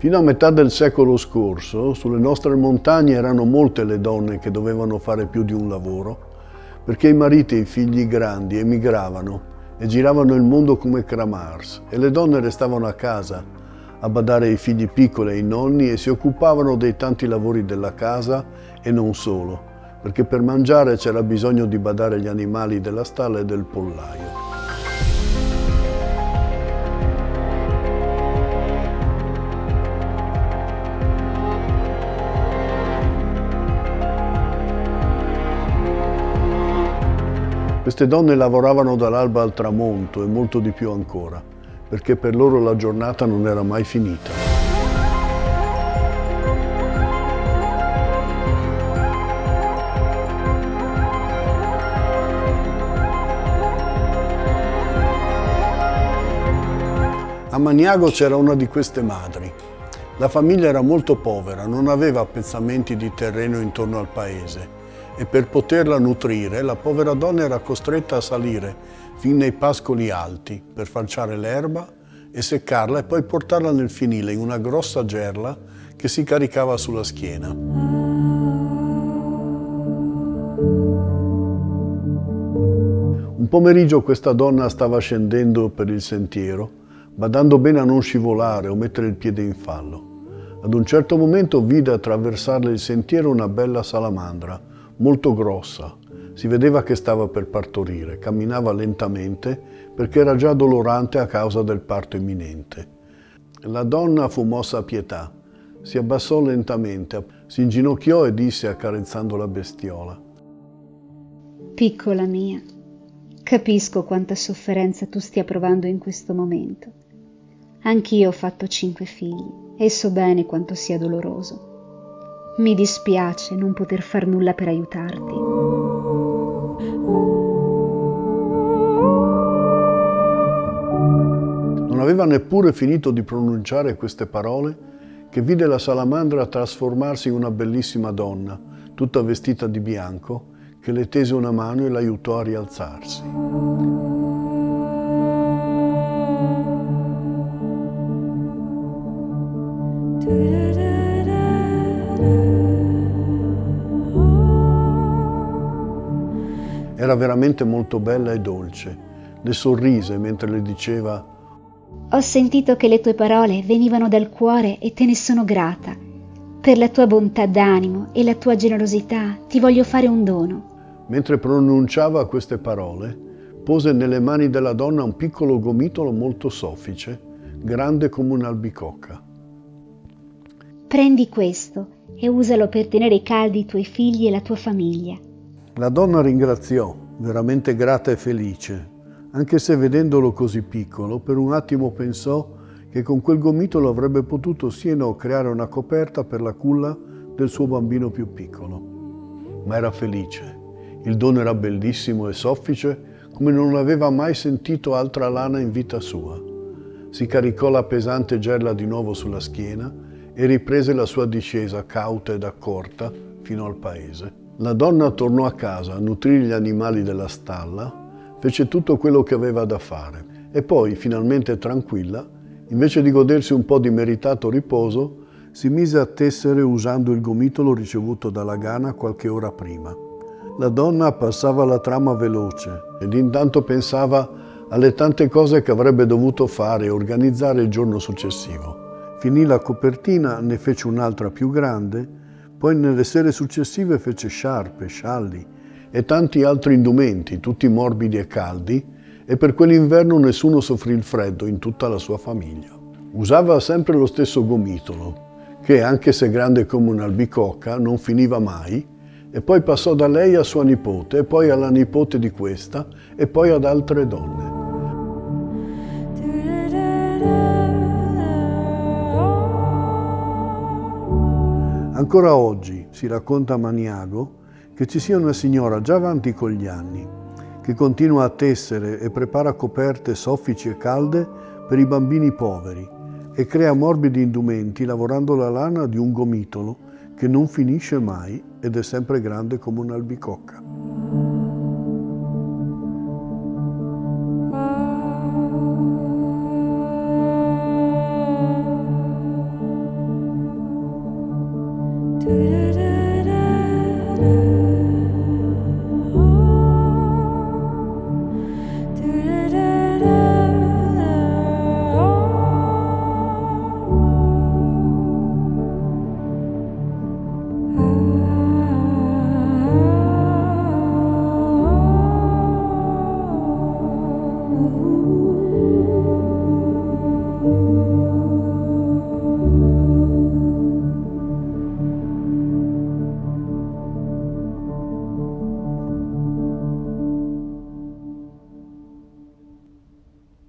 Fino a metà del secolo scorso, sulle nostre montagne erano molte le donne che dovevano fare più di un lavoro, perché i mariti e i figli grandi emigravano e giravano il mondo come kramars, e le donne restavano a casa a badare ai figli piccoli e ai nonni e si occupavano dei tanti lavori della casa e non solo, perché per mangiare c'era bisogno di badare agli animali della stalla e del pollaio. Queste donne lavoravano dall'alba al tramonto e molto di più ancora, perché per loro la giornata non era mai finita. A Maniago c'era una di queste madri. La famiglia era molto povera, non aveva appezzamenti di terreno intorno al paese e per poterla nutrire la povera donna era costretta a salire fin nei pascoli alti per falciare l'erba e seccarla e poi portarla nel fienile in una grossa gerla che si caricava sulla schiena. Un pomeriggio questa donna stava scendendo per il sentiero, badando bene a non scivolare o mettere il piede in fallo. Ad un certo momento vide attraversarle il sentiero una bella salamandra, molto grossa. Si vedeva che stava per partorire, camminava lentamente perché era già dolorante a causa del parto imminente. La donna fu mossa a pietà, si abbassò lentamente, si inginocchiò e disse accarezzando la bestiola: Piccola mia, capisco quanta sofferenza tu stia provando in questo momento. Anch'io ho fatto 5 figli e so bene quanto sia doloroso. Mi dispiace non poter far nulla per aiutarti. Non aveva neppure finito di pronunciare queste parole che vide la salamandra trasformarsi in una bellissima donna, tutta vestita di bianco, che le tese una mano e l'aiutò a rialzarsi. Era veramente molto bella e dolce. Le sorrise mentre le diceva: Ho sentito che le tue parole venivano dal cuore e te ne sono grata. Per la tua bontà d'animo e la tua generosità ti voglio fare un dono. Mentre pronunciava queste parole, pose nelle mani della donna un piccolo gomitolo molto soffice, grande come un'albicocca. Prendi questo e usalo per tenere caldi i tuoi figli e la tua famiglia. La donna ringraziò, veramente grata e felice, anche se vedendolo così piccolo, per un attimo pensò che con quel gomitolo avrebbe potuto sì e no creare una coperta per la culla del suo bambino più piccolo. Ma era felice. Il dono era bellissimo e soffice come non aveva mai sentito altra lana in vita sua. Si caricò la pesante gerla di nuovo sulla schiena e riprese la sua discesa cauta ed accorta fino al paese. La donna tornò a casa a nutrire gli animali della stalla, fece tutto quello che aveva da fare e poi, finalmente tranquilla, invece di godersi un po' di meritato riposo, si mise a tessere usando il gomitolo ricevuto dalla Gana qualche ora prima. La donna passava la trama veloce ed intanto pensava alle tante cose che avrebbe dovuto fare e organizzare il giorno successivo. Finì la copertina, ne fece un'altra più grande, poi nelle sere successive fece sciarpe, scialli e tanti altri indumenti, tutti morbidi e caldi, e per quell'inverno nessuno soffrì il freddo in tutta la sua famiglia. Usava sempre lo stesso gomitolo, che anche se grande come un'albicocca non finiva mai, e poi passò da lei a sua nipote, e poi alla nipote di questa, e poi ad altre donne. Ancora oggi si racconta a Maniago che ci sia una signora già avanti con gli anni, che continua a tessere e prepara coperte soffici e calde per i bambini poveri e crea morbidi indumenti lavorando la lana di un gomitolo che non finisce mai ed è sempre grande come un'albicocca.